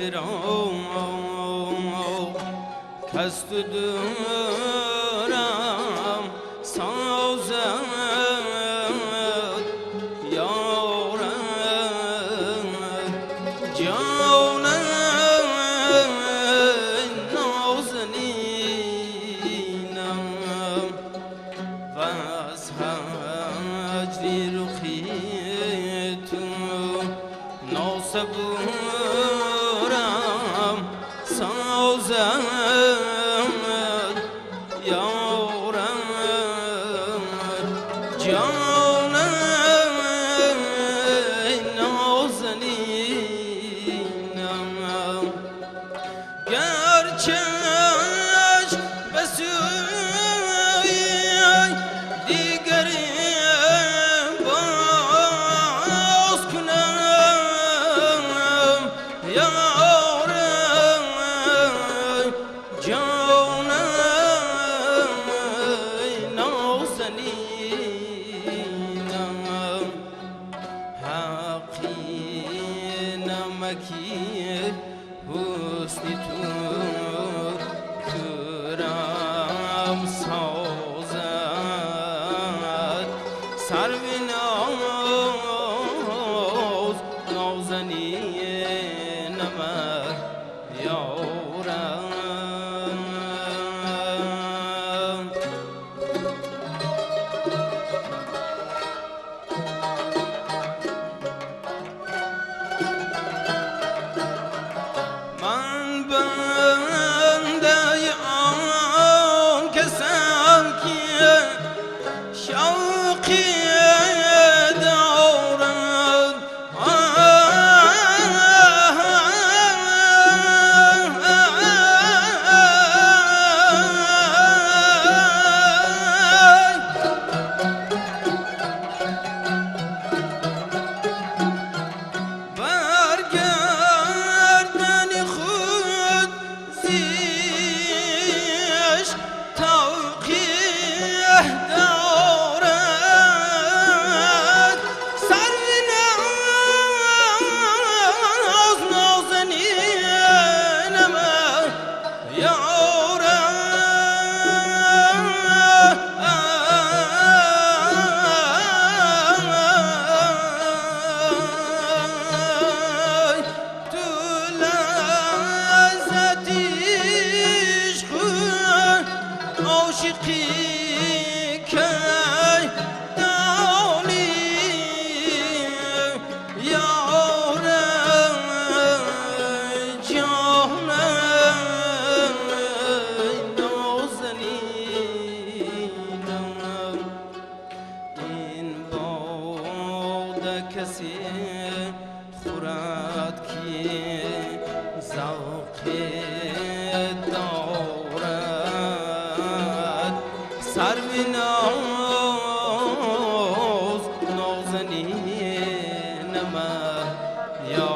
فراق کز تو دورم سازد یارم جان نازنینم و از هجری رخی تو ناصبورم سازد یارم جان نازنینم گرچه‌اش به سوی دیگری باز کنم یارم جان نازنینم حقی نمکی حسنی تو کرم سازد سرو ناز نازنینم یارم من بنده آن کسم که شوقی دارم برگردن خود زیش توقیه دارد سرو ناز نازنینم یارم تو لذتیش خود عاشقی که دانی یارم جان نازنینم این باده کسی خورد که ذوق دارد سرو ناز نازنینم یا